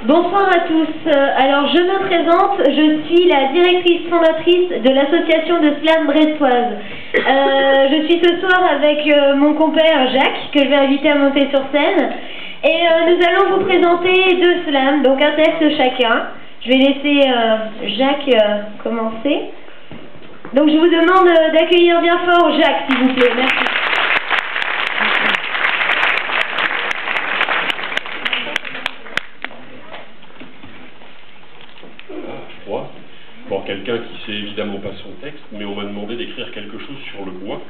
Bonsoir à tous. Alors je me présente, je suis la directrice fondatrice de l'association de slam brestoise. Je suis ce soir avec mon compère Jacques, que je vais inviter à monter sur scène. Et nous allons vous présenter deux slams, donc un texte chacun. Je vais laisser Jacques commencer. Donc je vous demande d'accueillir bien fort Jacques, s'il vous plaît. Merci. Pour quelqu'un qui sait évidemment pas son texte, mais on m'a demandé d'écrire quelque chose sur le bois.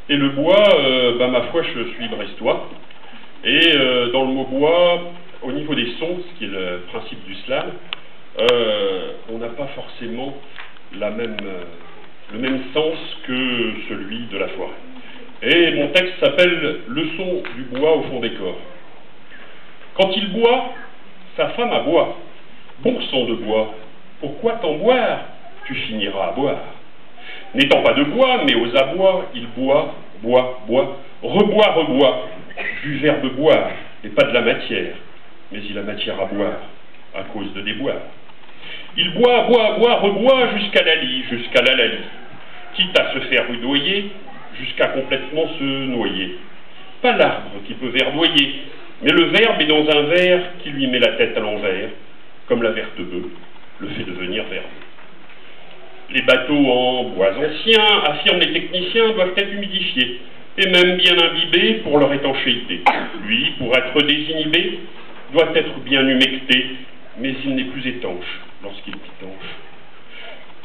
Et le bois, ma foi, je suis brestois. Et dans le mot bois, au niveau des sons, ce qui est le principe du slam, on n'a pas forcément le même sens que celui de la forêt. Et mon texte s'appelle « Le son du bois au fond des corps ». Quand il boit, sa femme aboie. Bon son de bois, pourquoi t'en boire? Tu finiras à boire. N'étant pas de bois, mais aux abois, il boit, boit, boit, reboit, reboit, du verbe boire, et pas de la matière, mais il a matière à boire, à cause de déboire. Il boit, boit, boit, reboit, jusqu'à la lie, quitte à se faire rudoyer, jusqu'à complètement se noyer. Pas l'arbre qui peut verdoyer, mais le verbe est dans un verre qui lui met la tête à l'envers, comme la verte bœuf le fait devenir verbeux. Les bateaux en bois anciens, affirment les techniciens, doivent être humidifiés, et même bien imbibés pour leur étanchéité. Lui, pour être désinhibé, doit être bien humecté, mais il n'est plus étanche lorsqu'il pitanche.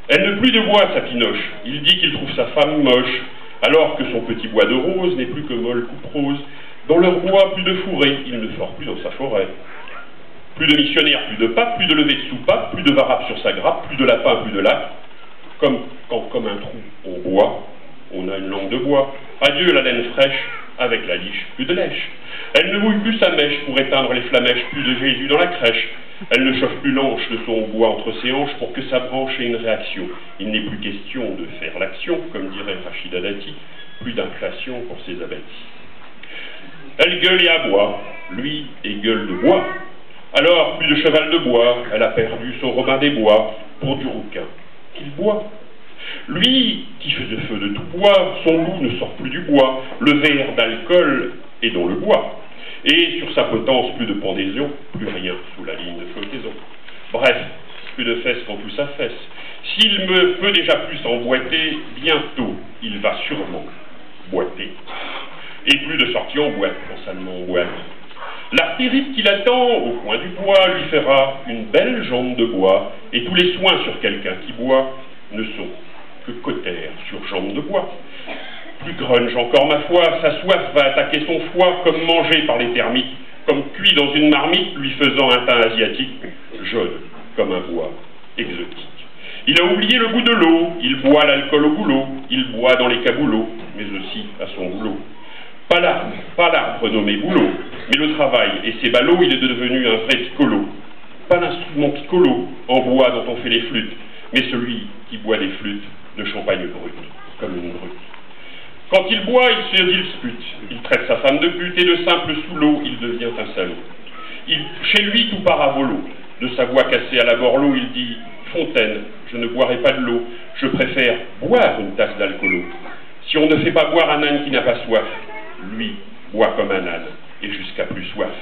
Elle ne plus de bois, sa pinoche. Il dit qu'il trouve sa femme moche, alors que son petit bois de rose n'est plus que molle coupe rose. Dans leur bois, plus de fourré, il ne fore plus dans sa forêt. Plus de missionnaires, plus de papes, plus de levée de soupape, plus de varapes sur sa grappe, plus de lapins, plus de lacs. Comme quand, comme un trou, on boit, on a une langue de bois. Adieu la laine fraîche, avec la liche, plus de lèche. Elle ne mouille plus sa mèche pour éteindre les flamèches, plus de Jésus dans la crèche. Elle ne chauffe plus l'anche de son bois entre ses hanches pour que sa branche ait une réaction. Il n'est plus question de faire l'action, comme dirait Rachida Dati, plus d'inflation pour ses abattis. Elle gueule et aboie, lui est gueule de bois. Alors, plus de cheval de bois, elle a perdu son Robin des Bois pour du rouquin qu'il boit. Lui, qui fait de feu de tout bois, son loup ne sort plus du bois, le verre d'alcool est dans le bois. Et sur sa potence, plus de pendaison, plus rien sous la ligne de flottaison. Bref, plus de fesses quand tout s'affaisse. S'il me peut déjà plus emboîter, bientôt il va sûrement boiter. Et plus de sorties en boîte, quand salement en boîte. L'artérite qui l'attend au coin du bois lui fera une belle jambe de bois, et tous les soins sur quelqu'un qui boit ne sont que cautères sur jambe de bois. Plus grunge encore ma foi, sa soif va attaquer son foie comme mangé par les termites, comme cuit dans une marmite lui faisant un teint asiatique, jaune comme un bois exotique. Il a oublié le goût de l'eau, il boit l'alcool au goulot, il boit dans les caboulots, mais aussi à son boulot. Pas l'arbre nommé boulot, mais le travail et ses ballots, il est devenu un vrai piccolo. Pas l'instrument piccolo en bois dont on fait les flûtes, mais celui qui boit des flûtes de champagne brut, comme une brute. Quand il boit, il se dispute, il traite sa femme de pute, et de simple sous l'eau, il devient un salaud. Chez lui, tout part à volo. De sa voix cassée à la Borloo, il dit « Fontaine, je ne boirai pas de l'eau, je préfère boire une tasse d'alcoolo. Si on ne fait pas boire un âne qui n'a pas soif, lui boit comme un âne, et jusqu'à plus soif.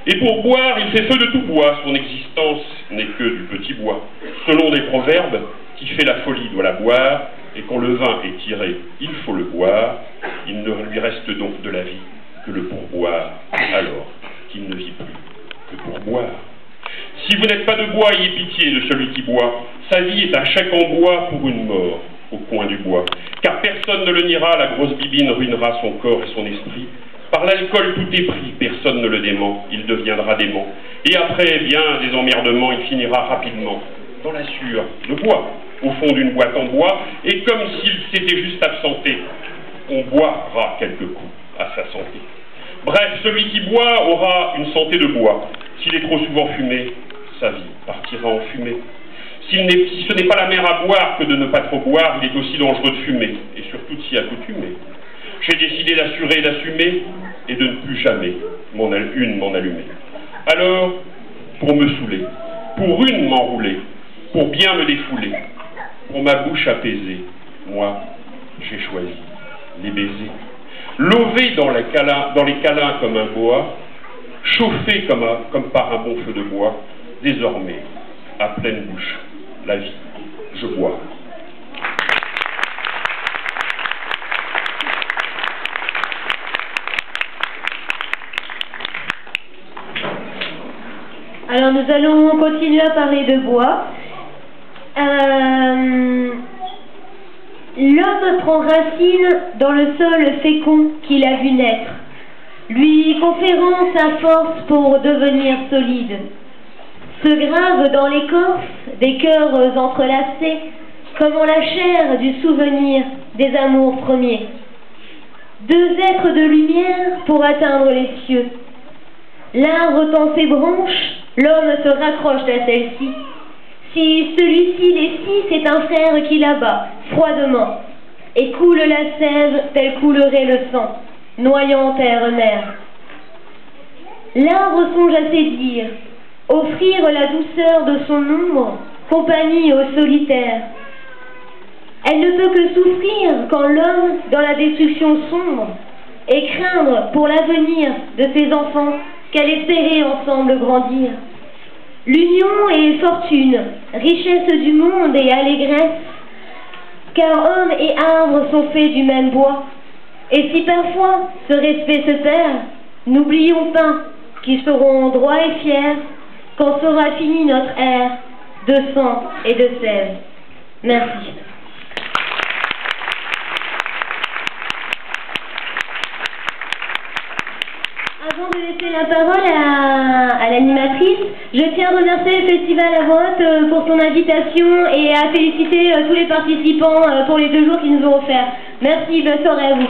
Et pour boire, il fait feu de tout bois, son existence n'est que du petit bois. Selon des proverbes, qui fait la folie doit la boire, et quand le vin est tiré, il faut le boire, il ne lui reste donc de la vie que le pourboire, alors qu'il ne vit plus que pour boire. Si vous n'êtes pas de bois, ayez pitié de celui qui boit. Sa vie est un chèque en bois pour une mort au coin du bois. Car personne ne le niera, la grosse bibine ruinera son corps et son esprit. Par l'alcool tout est pris, personne ne le dément, il deviendra dément. Et après, bien des emmerdements, il finira rapidement dans la sueur de bois, au fond d'une boîte en bois, et comme s'il s'était juste absenté, on boira quelques coups à sa santé. Bref, celui qui boit aura une santé de bois. S'il est trop souvent fumé, sa vie partira en fumée. Si ce n'est pas la mer à boire que de ne pas trop boire, il est aussi dangereux de fumer, et surtout de s'y accoutumer. J'ai décidé d'assumer, et de ne plus jamais m'en allumer. Alors, pour me saouler, pour une m'enrouler, pour bien me défouler, pour ma bouche apaisée. Moi, j'ai choisi les baisers. Lové dans les câlins comme un bois, chauffé comme par un bon feu de bois, désormais, à pleine bouche, la vie, je bois. Alors nous allons continuer à parler de bois. L'homme prend racine dans le sol fécond qu'il a vu naître, lui conférant sa force pour devenir solide. Se grave dans l'écorce des cœurs entrelacés, comme en la chair du souvenir des amours premiers. Deux êtres de lumière pour atteindre les cieux. L'arbre tend ses branches, l'homme se raccroche à celle-ci. Si celui-ci les scie, c'est un frère qui l'abat, froidement, et coule la sève tel coulerait le sang, noyant terre-mère. L'arbre songe à séduire, offrir la douceur de son ombre, compagnie au solitaire. Elle ne peut que souffrir quand l'homme, dans la destruction sombre, et craindre pour l'avenir de ses enfants qu'elle espérait ensemble grandir. L'union est fortune, richesse du monde et allégresse, car homme et arbre sont faits du même bois. Et si parfois ce respect se perd, n'oublions pas qu'ils seront droits et fiers quand sera fini notre ère de sang et de sève. Merci. Avant de laisser la parole à l'animatrice, je tiens à remercier le Festival à Vote pour son invitation et à féliciter tous les participants pour les 2 jours qu'ils nous ont offerts. Merci, bonne soirée à vous.